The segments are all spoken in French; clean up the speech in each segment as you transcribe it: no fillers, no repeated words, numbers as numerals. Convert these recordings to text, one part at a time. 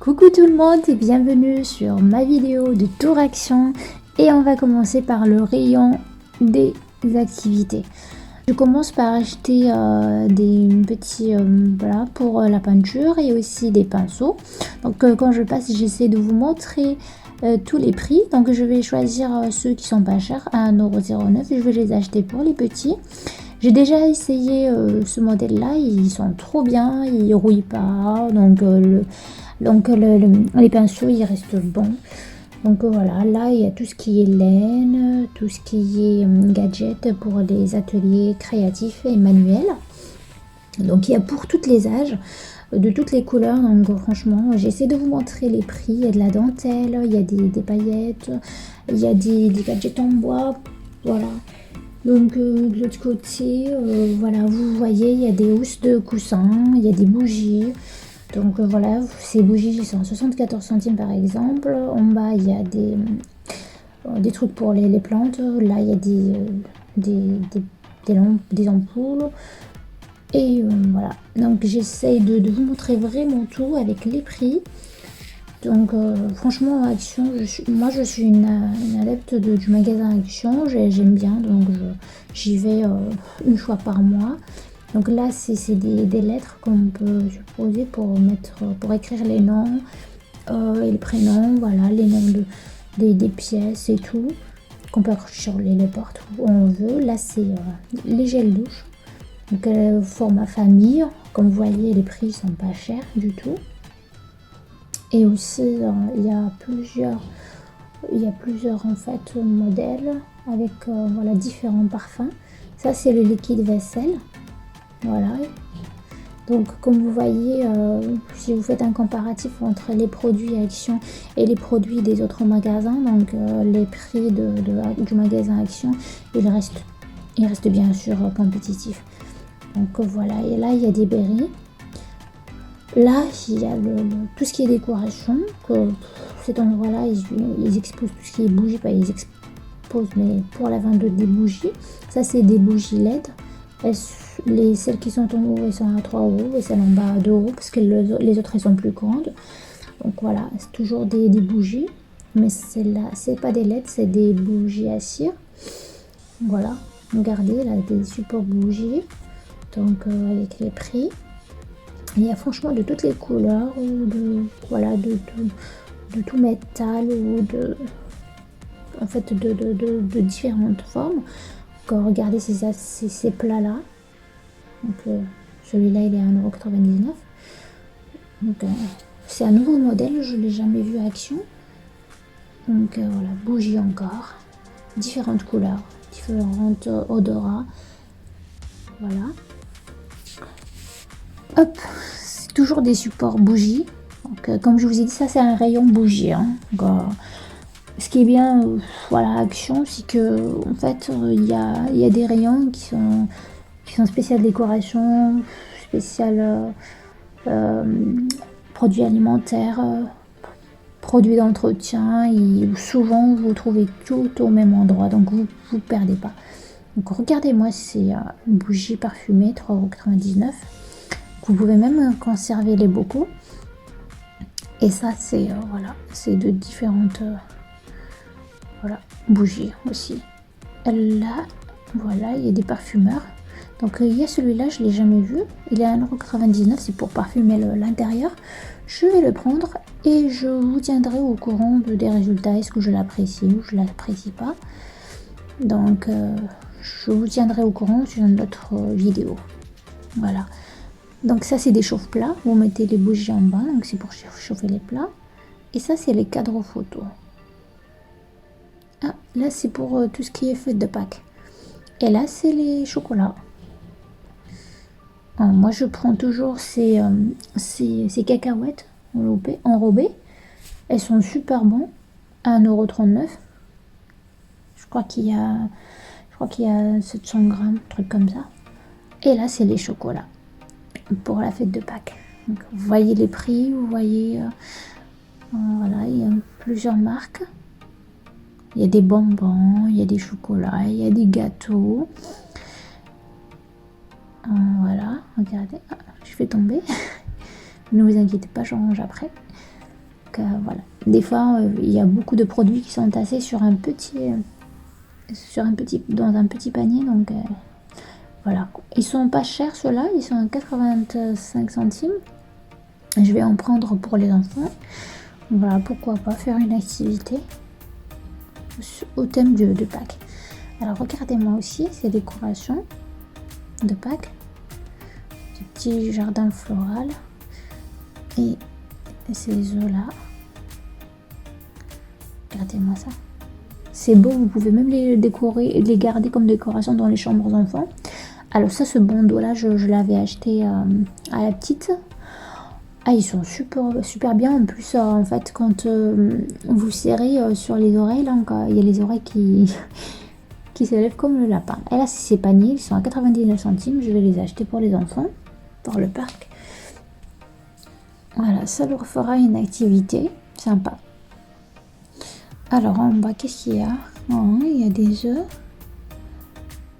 Coucou tout le monde et bienvenue sur ma vidéo de tour action et on va commencer par le rayon des activités. Je commence par acheter des petits voilà, pour la peinture et aussi des pinceaux. Donc quand je passe, j'essaie de vous montrer tous les prix. Donc je vais choisir ceux qui sont pas chers à 1,09€ et je vais les acheter pour les petits. J'ai déjà essayé ce modèle là, ils sont trop bien, ils rouillent pas, donc les pinceaux ils restent bons. Donc voilà, là il y a tout ce qui est laine, tout ce qui est gadget pour les ateliers créatifs et manuels. Donc il y a pour tous les âges, de toutes les couleurs. Donc franchement j'essaie de vous montrer les prix. Il y a de la dentelle, il y a des paillettes, il y a des gadgets en bois, voilà. Donc de l'autre côté, voilà, vous voyez, il y a des housses de coussins, il y a des bougies. Donc voilà, ces bougies sont 74 centimes par exemple. En bas, il y a des trucs pour les plantes. Là, il y a des ampoules. Et voilà, donc j'essaye de vous montrer vraiment tout avec les prix. Donc franchement Action, moi je suis une adepte du magasin Action, j'aime bien, donc j'y vais une fois par mois. Donc là c'est des lettres qu'on peut supposer pour écrire les noms et les prénoms, voilà, les noms des pièces et tout, qu'on peut accrocher sur les portes où on veut. Là c'est les gels douche, donc format famille, comme vous voyez les prix sont pas chers du tout. Et aussi, il y a plusieurs en fait modèles avec voilà, différents parfums. Ça, c'est le liquide vaisselle. Voilà. Donc, comme vous voyez, si vous faites un comparatif entre les produits Action et les produits des autres magasins, donc les prix du magasin Action, il reste bien sûr compétitif. Donc voilà. Et là, il y a des berries. Là, il y a tout ce qui est décoration. Cet endroit-là, ils exposent tout ce qui est bougies. Pas ils exposent, mais pour la vente des bougies. Ça, c'est des bougies LED. Celles qui sont en haut, elles sont à 3€ et celles en bas à 2€, parce que les autres, elles sont plus grandes. Donc voilà, c'est toujours des bougies. Mais celle-là, c'est pas des LED, c'est des bougies à cire. Voilà, regardez, là, des supports bougies. Donc avec les prix. Il y a franchement de toutes les couleurs, voilà, de tout métal ou en fait de différentes formes. Donc, regardez ces plats-là. Donc celui-là il est à 1,99€. Donc c'est un nouveau modèle, je ne l'ai jamais vu à Action. Donc voilà, bougies encore, différentes couleurs, différentes odorats. Voilà. Hop, c'est toujours des supports bougies. Donc, comme je vous ai dit, ça c'est un rayon bougie. Hein. Donc, ce qui est bien, voilà, Action, c'est que en fait, il y a des rayons qui sont spécial décoration, spécial produits alimentaires, produits d'entretien. Et souvent, vous trouvez tout au même endroit, donc vous perdez pas. Donc regardez-moi, c'est une bougie parfumée, 3,99€. Vous pouvez même conserver les bocaux. Et ça, c'est voilà, c'est de différentes voilà, bougies aussi. Là, voilà, il y a des parfumeurs. Donc il y a celui-là, je ne l'ai jamais vu. Il est à 1,99€, c'est pour parfumer l'intérieur. Je vais le prendre et je vous tiendrai au courant des résultats. Est-ce que je l'apprécie ou je ne l'apprécie pas. Donc je vous tiendrai au courant sur une autre vidéo. Voilà. Donc ça c'est des chauffe-plats, vous mettez les bougies en bas, donc c'est pour chauffer les plats. Et ça c'est les cadres photos. Ah, là c'est pour tout ce qui est fête de Pâques. Et là c'est les chocolats. Moi je prends toujours ces cacahuètes enrobées. Elles sont super bonnes, à 1,39€. Je crois qu'il y a 700 grammes, truc comme ça. Et là c'est les chocolats. Pour la fête de Pâques. Donc, vous voyez les prix, vous voyez voilà, il y a plusieurs marques. Il y a des bonbons, il y a des chocolats, il y a des gâteaux. Voilà, regardez, je fais tomber. Ne vous inquiétez pas, je range après. Voilà. Des fois, il y a beaucoup de produits qui sont tassés dans un petit panier. Donc voilà. Ils sont pas chers ceux-là, ils sont à 85 centimes. Je vais en prendre pour les enfants. Voilà, pourquoi pas faire une activité au thème de Pâques. Alors regardez-moi aussi ces décorations de Pâques. Ce petit jardin floral. Et ces œufs-là. Regardez-moi ça. C'est beau, vous pouvez même les décorer, les garder comme décoration dans les chambres d'enfants. Alors ça, ce bandeau-là, je l'avais acheté à la petite. Ah, ils sont super bien. En plus, en fait, quand vous serrez sur les oreilles, là, il y a les oreilles qui se lèvent comme le lapin. Et là, c'est ces paniers, ils sont à 99 centimes. Je vais les acheter pour les enfants, pour le parc. Voilà, ça leur fera une activité sympa. Alors, en bas, qu'est-ce qu'il y a? Il y a des œufs.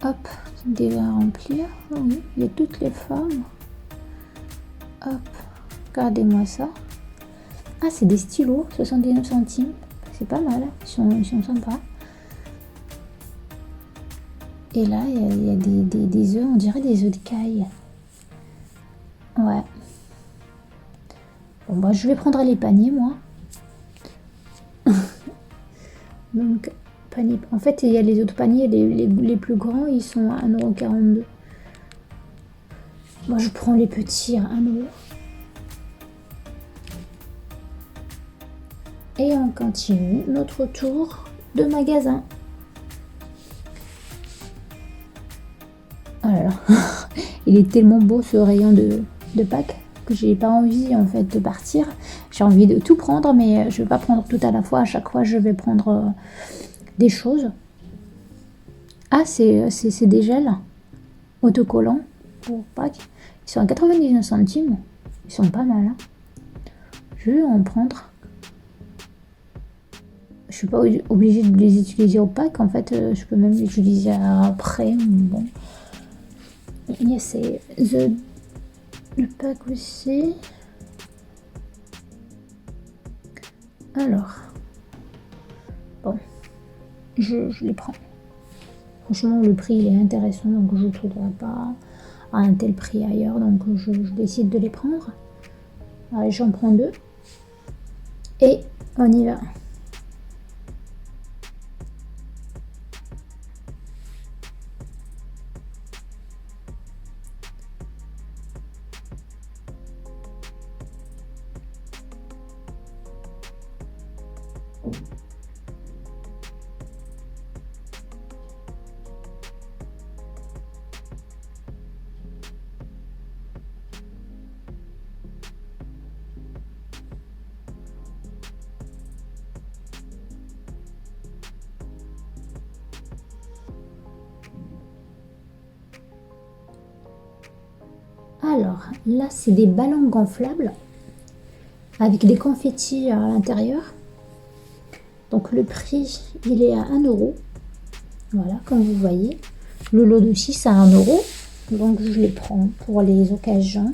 Hop, des œufs à remplir. Oui, il y a toutes les formes. Hop. Regardez-moi ça. Ah, c'est des stylos, 79 centimes. C'est pas mal, ils sont sympas. Et là, il y a des œufs, on dirait des œufs de caille. Ouais. Bon, bah, je vais prendre les paniers, moi. Donc, panier. En fait, il y a les autres paniers, les plus grands, ils sont à 1,42 €. Moi, je prends les petits à 1 €. Et on continue notre tour de magasin. Oh là là, il est tellement beau ce rayon de Pâques que j'ai pas envie en fait de partir. J'ai envie de tout prendre, mais je vais pas prendre tout à la fois. À chaque fois, je vais prendre des choses. Ah, c'est des gels autocollants pour Pâques. Ils sont à 99 centimes. Ils sont pas mal. Hein. Je vais en prendre. Je suis pas obligée de les utiliser au Pâques. En fait, je peux même les utiliser après. Bon. Il y a le Pâques aussi. Alors. Bon. Je les prends. Franchement, le prix il est intéressant. Donc, je ne trouverai pas à un tel prix ailleurs. Donc, je décide de les prendre. Allez, j'en prends 2. Et on y va. Alors, là, c'est des ballons gonflables avec des confettis à l'intérieur. Donc, le prix, il est à 1 €. Voilà, comme vous voyez. Le lot de 6 à 1 €. Donc, je les prends pour les occasions.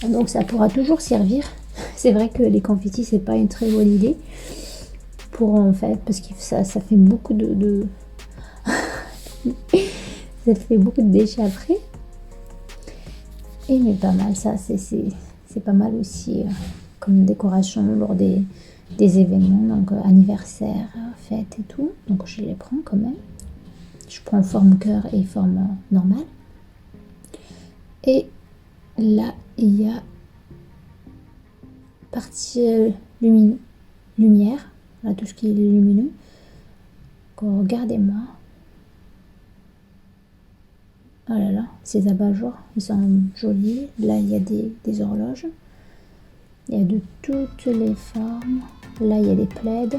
Donc, ça pourra toujours servir. C'est vrai que les confettis, c'est pas une très bonne idée. En fait, parce que ça fait beaucoup de... ça fait beaucoup de déchets après. Et mais pas mal, ça c'est pas mal aussi comme décoration lors des événements, donc anniversaire, fête et tout. Donc je les prends quand même. Je prends forme cœur et forme normale. Et là, il y a partie lumière, là tout ce qui est lumineux. Donc, regardez-moi. Oh là là, ces abat-jours, ils sont jolis. Là, il y a des horloges. Il y a de toutes les formes. Là, il y a des plaids.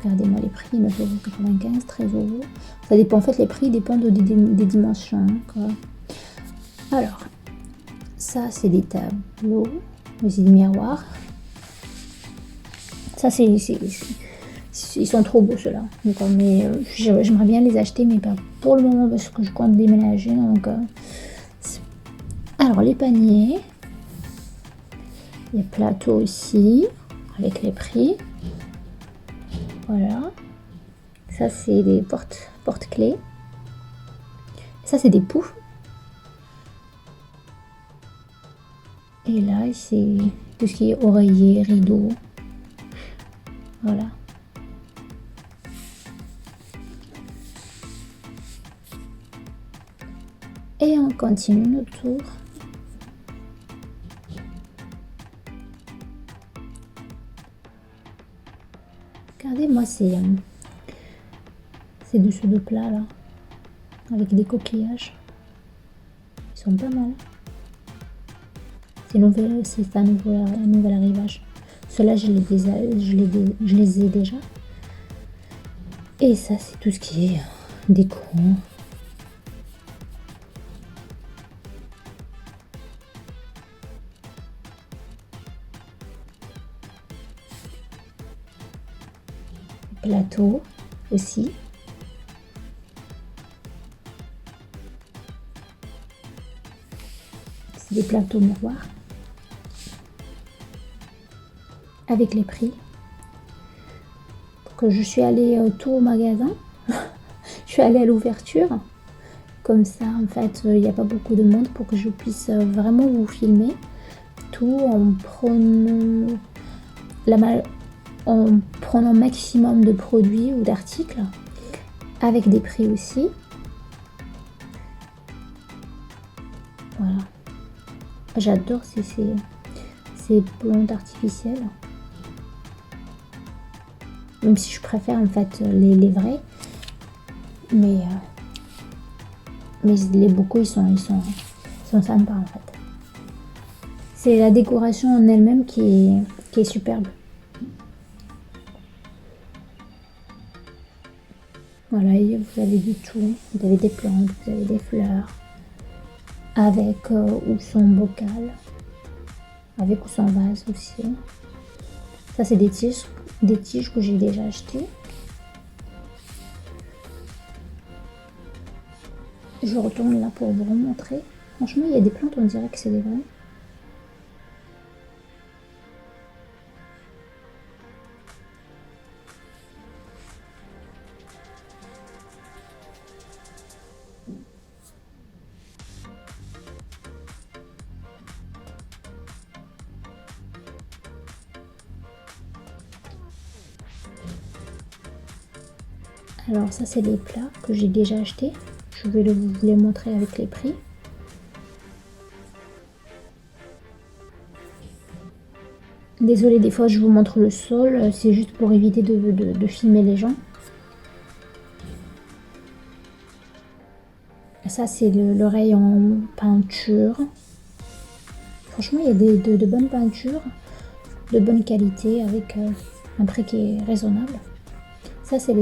Regardez-moi les prix, 9,95 €, 13 €. Ça dépend, en fait, les prix dépendent des dimensions. Quoi. Alors, ça, c'est des tableaux. C'est des miroirs. Ça, ils sont trop beaux ceux-là. Mais j'aimerais bien les acheter, mais pas pour le moment parce que je compte déménager. Donc, alors les paniers, les plateaux aussi. avec les prix. Voilà. Ça, c'est des porte-clés. Ça, c'est des poufs. Et là, c'est tout ce qui est oreiller, rideau. Voilà. Et on continue notre tour. Regardez-moi ces dessous de plat là, avec des coquillages. Ils sont pas mal. C'est un nouvel arrivage. Ceux-là, je les ai déjà. Et ça, c'est tout ce qui est déco. Plateau aussi. C'est des plateaux miroirs. Avec les prix. Que je suis allée tout au magasin. Je suis allée à l'ouverture. Comme ça, en fait, il n'y a pas beaucoup de monde pour que je puisse vraiment vous filmer. Tout en prenant maximum de produits ou d'articles. Avec des prix aussi. Voilà. J'adore ces plantes artificielles. Même si je préfère en fait les vrais. Mais les bocaux ils sont sympas en fait. C'est la décoration en elle-même qui est superbe. Voilà, et vous avez du tout. Vous avez des plantes, vous avez des fleurs. Avec ou sans bocal. Avec ou sans vase aussi. Ça c'est des tiges que j'ai déjà achetées. Je retourne là pour vous montrer. Franchement, il y a des plantes, on dirait que c'est des vrais. Alors ça, c'est des plats que j'ai déjà achetés. Je vais vous les montrer avec les prix. Désolée, des fois je vous montre le sol, c'est juste pour éviter de filmer les gens. Ça c'est le rayon peinture. Franchement il y a de bonnes peintures, de bonne qualité avec un prix qui est raisonnable. Ça c'est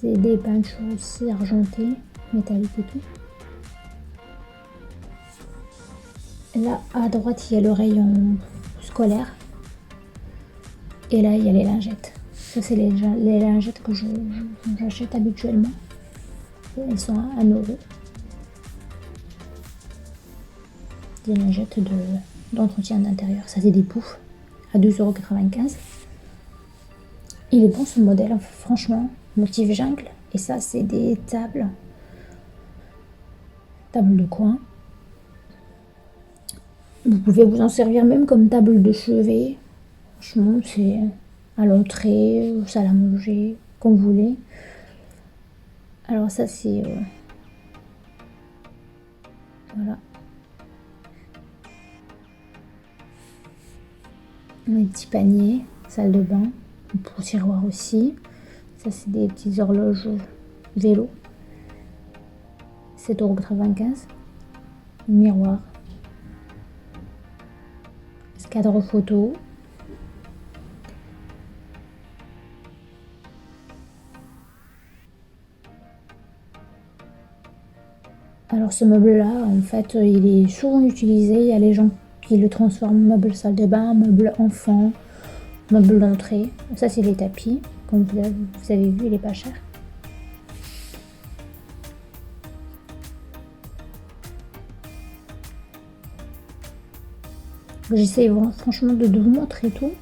des peintures aussi argentées, métalliques et tout. Là à droite il y a le rayon scolaire. Et là il y a les lingettes. Ça c'est les lingettes que j'achète habituellement. Elles sont à 1 €. Des lingettes d'entretien d'intérieur. Ça c'est des poufs à 2,95 €. Il est bon ce modèle, franchement. Motif jungle. Et ça c'est des tables de coin. Vous pouvez vous en servir même comme table de chevet. Franchement, c'est à l'entrée, salle à manger, comme vous voulez. Alors ça, c'est... voilà. Les petits paniers, salle de bain, pour tiroir aussi. Ça, c'est des petites horloges vélo. 7,95 €. Miroir. Cadre photo. Alors ce meuble-là, en fait, il est souvent utilisé. Il y a les gens qui le transforment en meuble salle de bain, meuble enfant, meuble d'entrée. Ça, c'est les tapis. Comme vous avez vu, il est pas cher. J'essaie franchement de vous montrer tout.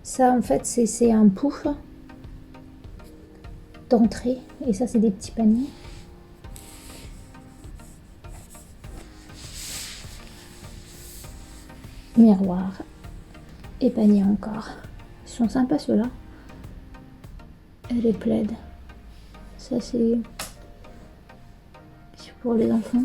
Ça en fait c'est un pouf d'entrée et ça c'est des petits paniers. Miroir et panier encore. Ils sont sympas ceux-là. Et les plaids. Ça c'est pour les enfants.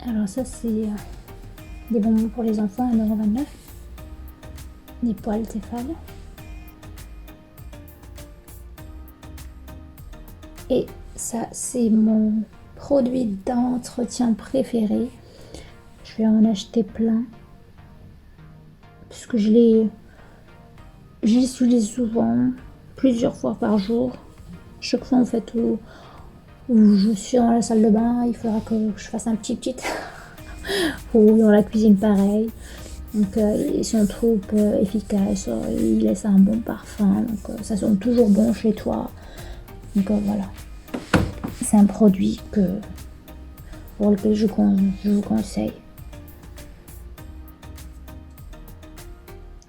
Alors ça c'est des bonbons pour les enfants, 1,29 €. Des poils Tefal. Et ça c'est mon produit d'entretien préféré. Je vais en acheter plein. Puisque je l'utilise souvent, plusieurs fois par jour. Chaque fois en fait où je suis dans la salle de bain, il faudra que je fasse un petit ou dans la cuisine pareil. Donc ils sont trop efficaces, ils laissent un bon parfum, donc ça sent toujours bon chez toi. Donc voilà, c'est un produit pour lequel je vous conseille.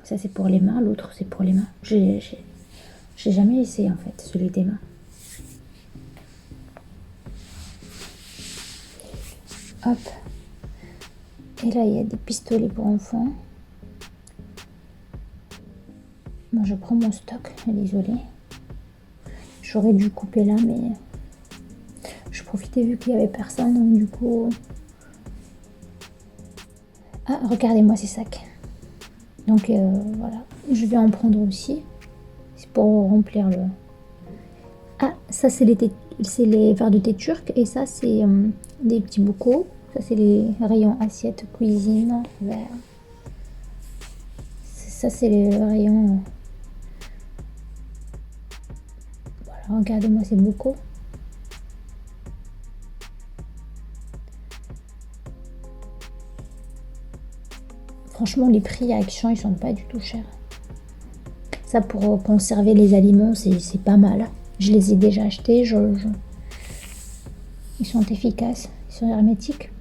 Ça c'est pour les mains, l'autre c'est pour les mains. J'ai jamais essayé en fait celui des mains. Hop. Et là il y a des pistolets pour enfants. Moi je prends mon stock, désolée. J'aurais dû couper là mais je profitais vu qu'il y avait personne, donc du coup. Ah regardez-moi ces sacs. Donc voilà, je vais en prendre aussi. C'est pour remplir le. Ah, ça c'est les verres de thé turc et ça c'est des petits bocaux. Ça c'est les rayons assiettes, cuisine, verre. Ça c'est les rayons. Voilà, regardez-moi ces bocaux. Franchement, les prix à Action, ils sont pas du tout chers. Ça, pour conserver les aliments, c'est pas mal. Je les ai déjà achetés. Ils sont efficaces. Ils sont hermétiques.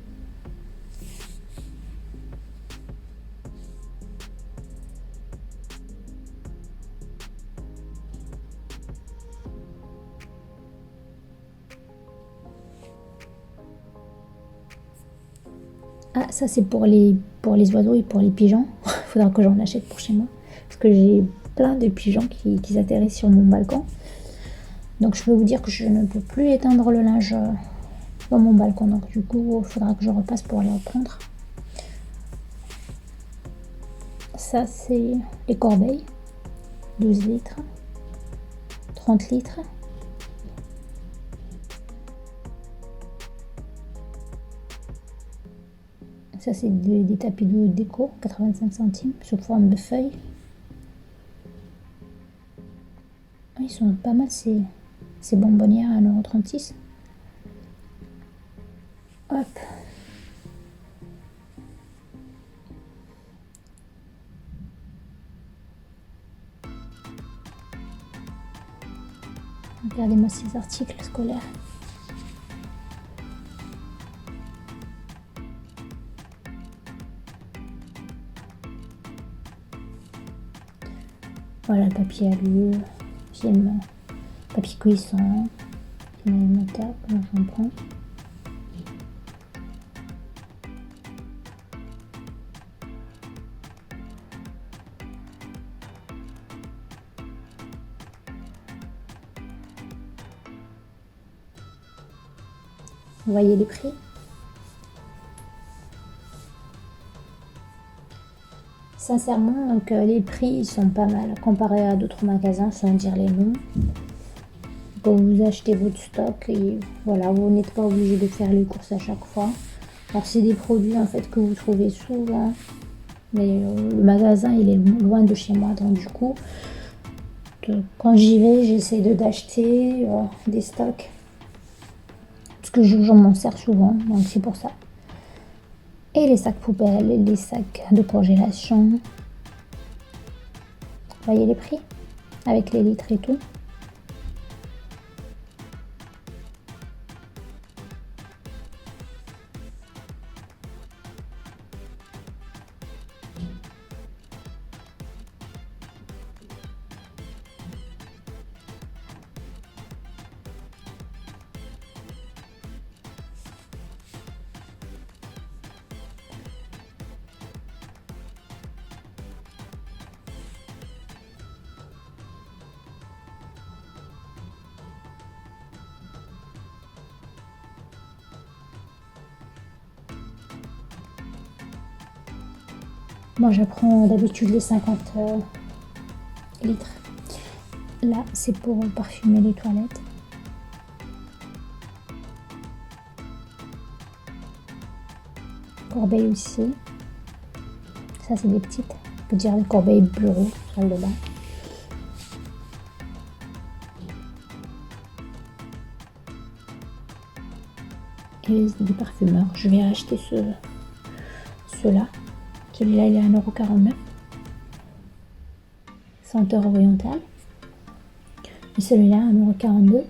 Ah, ça c'est pour les oiseaux et pour les pigeons. Il faudra que j'en achète pour chez moi. Parce que j'ai plein de pigeons qui atterrissent sur mon balcon. Donc je peux vous dire que je ne peux plus éteindre le linge dans mon balcon. Donc du coup, il faudra que je repasse pour les reprendre. Ça c'est les corbeilles. 12 litres. 30 litres. Ça c'est des tapis de déco, 85 centimes, sous forme de feuilles. Ils sont pas mal ces bonbonnières à 1,36 €. Hop. Regardez-moi ces articles scolaires. Voilà, le papier alu, film, papier cuisson, film alimentaire, comment j'en prends. Vous voyez les prix? Sincèrement, donc, les prix ils sont pas mal comparés à d'autres magasins, sans dire les noms. Quand vous achetez votre stock et voilà, vous n'êtes pas obligé de faire les courses à chaque fois. Alors c'est des produits en fait que vous trouvez souvent, mais le magasin il est loin de chez moi, donc du coup quand j'y vais j'essaie d'acheter des stocks parce que j'en m'en sers souvent, donc c'est pour ça. Et les sacs poubelles et les sacs de congélation. Vous voyez les prix avec les litres et tout. Moi, je prends d'habitude les 50 litres. Là, c'est pour parfumer les toilettes. Corbeille aussi. Ça, c'est des petites. On peut dire les corbeilles bureau, salle de bain. Et des parfumeurs. Je vais acheter ceux-là. Celui-là, il est à 1,49 €. Senteur orientale. Et celui-là, 1,42 €.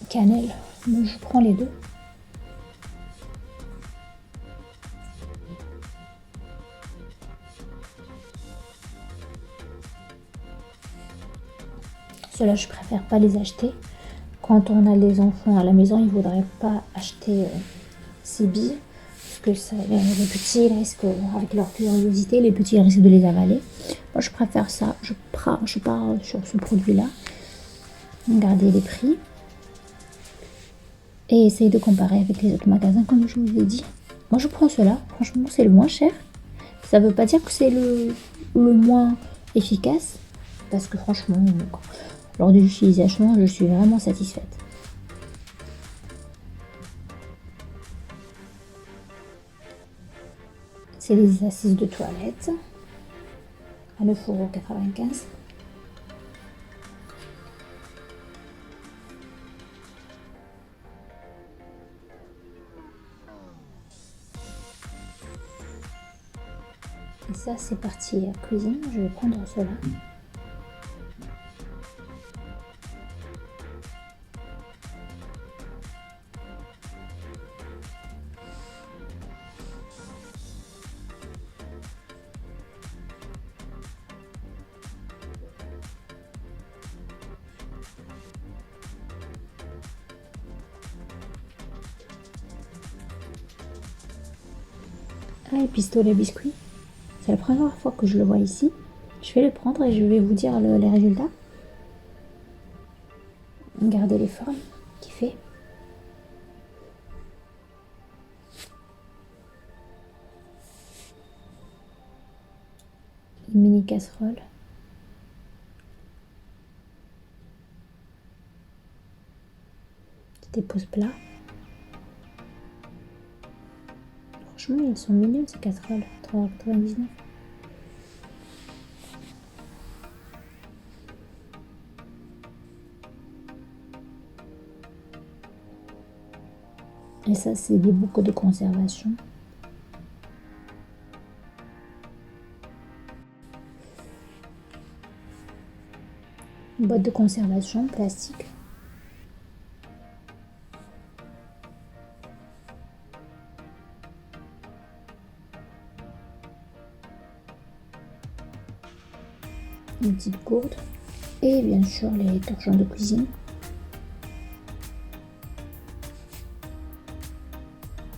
Cannelle. Moi, je prends les deux. Ceux-là, je préfère pas les acheter. Quand on a les enfants à la maison, il ne faudrait pas acheter ces billes. Parce que les petits risquent, avec leur curiosité, les petits risquent de les avaler. Moi, je préfère ça. Je pars sur ce produit-là. Regardez les prix. Et essayez de comparer avec les autres magasins, comme je vous ai dit. Moi, je prends cela. Franchement, c'est le moins cher. Ça ne veut pas dire que c'est le moins efficace. Parce que franchement, lors de l'utilisation, je suis vraiment satisfaite. C'est les assises de toilette à 9,95 €. Et ça, c'est parti cuisine. Je vais prendre cela. Ah, et pistolet biscuit. C'est la première fois que je le vois ici. Je vais le prendre et je vais vous dire les résultats. Regardez les formes qu'il fait. Une mini casserole. Des pose plats. Franchement, ils sont mignons ces casseroles. 3,99 €. Et ça, c'est des boucles de conservation. Une boîte de conservation plastique. Une petite gourde. Et bien sûr, les torchons de cuisine.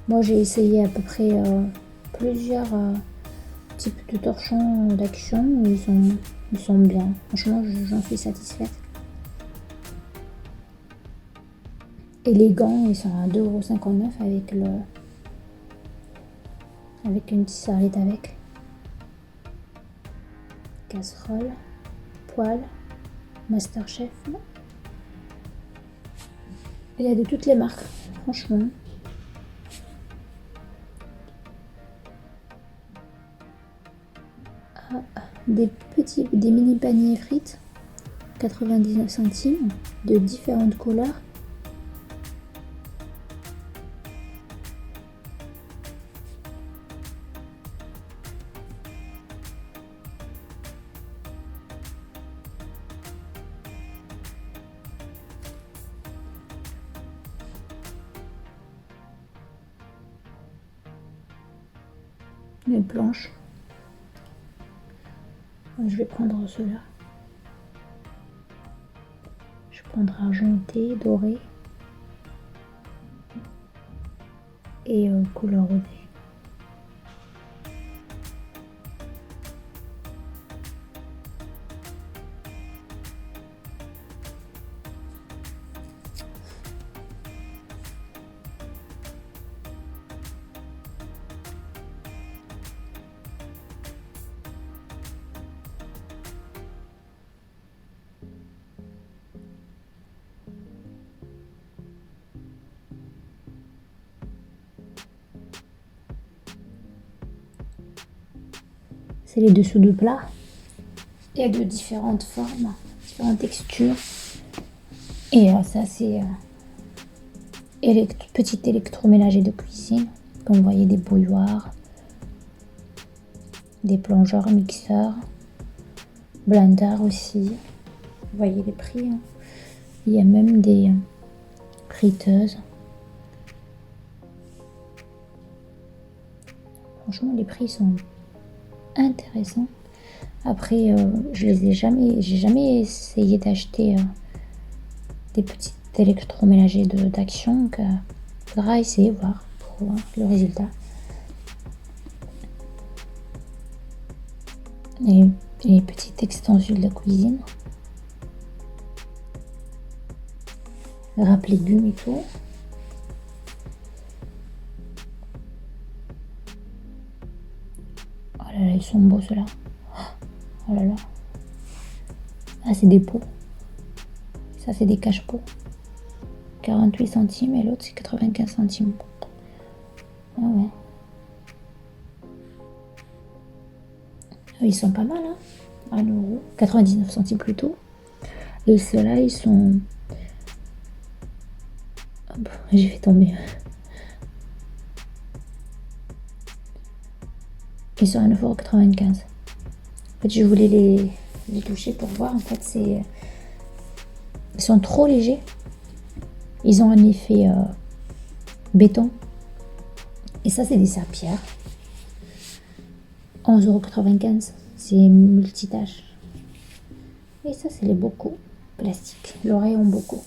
Moi, j'ai essayé à peu près plusieurs types de torchons d'action. Ils sont bien. Franchement, j'en suis satisfaite. Et les gants, ils sont à 2,59 € avec une petite serviette avec. Casserole, poêle, Masterchef. Il y a de toutes les marques, franchement. Des mini paniers frites, 99 centimes, de différentes couleurs. les planches. Je vais prendre ceux-là. Je vais prendre argenté, doré et couleur rosée. C'est les dessous de plat. Il y a de différentes formes, différentes textures. Et ça, c'est petit électroménager de cuisine. Comme vous voyez, des bouilloires, des plongeurs, mixeurs, blender aussi. Vous voyez les prix. Hein. Il y a même des friteuses. Franchement, les prix sont intéressants. Après, j'ai jamais essayé d'acheter des petits électroménagers d'Action. Donc, faudra essayer, voir pour voir le résultat. Et les petites extensions de la cuisine. Râpe légumes et tout. Oh là là, ils sont beaux ceux-là. Oh là là. Ah, c'est des pots. Ça, c'est des cache-pots. 48 centimes et l'autre, c'est 95 centimes. Ah ouais. Ils sont pas mal, hein. 1 euro. 99 centimes plutôt. Et ceux-là, ils sont... Hop, j'ai fait tomber. Ils sont à 9,95 €. En fait, je voulais les toucher pour voir. En fait, ils sont trop légers. Ils ont un effet béton. Et ça, c'est des serpillères. 11,95 €. C'est multitâche. Et ça, c'est les bocaux plastiques. L'oreille en bocaux.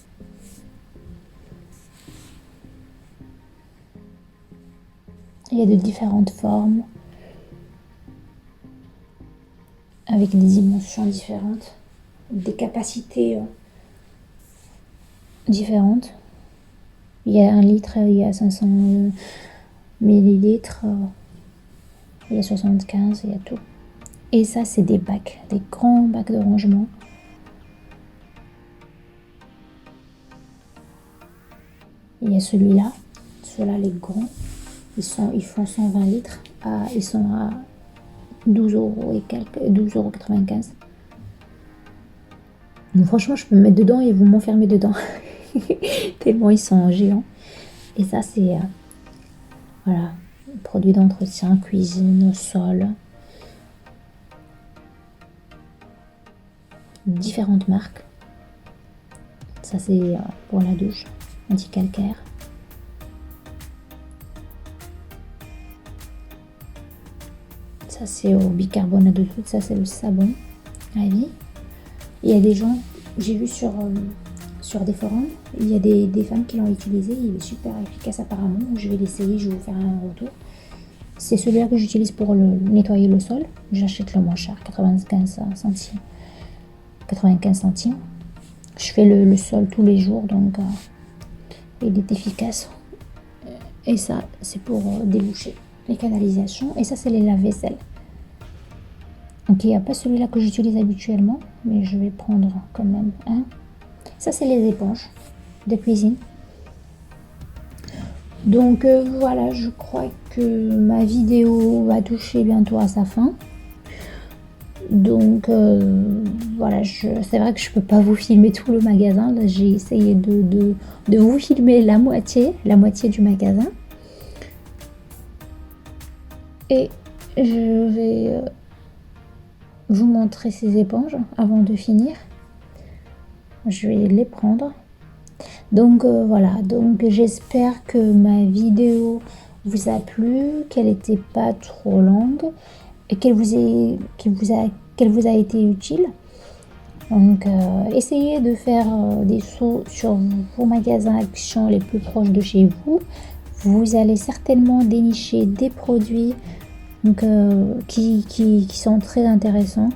Il y a de différentes formes. Avec des dimensions différentes. Des capacités différentes. Il y a 1 litre, il y a 500 millilitres, il y a 75, il y a tout. Et ça, c'est des bacs, des grands bacs de rangement. Il y a celui-là, ceux-là, les grands, ils font 120 litres, ils sont à 12 € et quelques, 12,95 €. Donc, franchement, je peux me mettre dedans et vous m'enfermer dedans. Tellement ils sont géants. Et ça, c'est voilà, produits d'entretien, cuisine, sol. Différentes marques. Ça, c'est pour la douche, anti-calcaire. Ça, c'est au bicarbonate de soude. Ça, c'est le savon à vie. Il y a des gens, j'ai vu sur des forums, il y a des femmes qui l'ont utilisé. Il est super efficace apparemment. Je vais l'essayer, je vais vous faire un retour. C'est celui-là que j'utilise pour nettoyer le sol. J'achète le moins cher, 95 centimes. 95 centimes. Je fais le sol tous les jours, donc il est efficace. Et ça, c'est pour déboucher les canalisations. Et ça, c'est les lave-vaisselle. Donc, il n'y a pas celui-là que j'utilise habituellement, mais je vais prendre quand même un. Ça, c'est les éponges de cuisine. Donc, voilà, je crois que ma vidéo va toucher bientôt à sa fin. Donc, voilà, c'est vrai que je peux pas vous filmer tout le magasin. Là, j'ai essayé de vous filmer la moitié du magasin. Et je vais vous montrer ces éponges avant de finir. Je vais les prendre. Donc voilà, donc j'espère que ma vidéo vous a plu, qu'elle n'était pas trop longue et qu'elle vous a été utile. Donc, essayez de faire des sauts sur vos magasins Action les plus proches de chez vous. Vous allez certainement dénicher des produits donc, qui sont très intéressants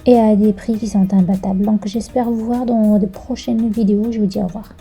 et à des prix qui sont imbattables. Donc, j'espère vous voir dans de prochaines vidéos. Je vous dis au revoir.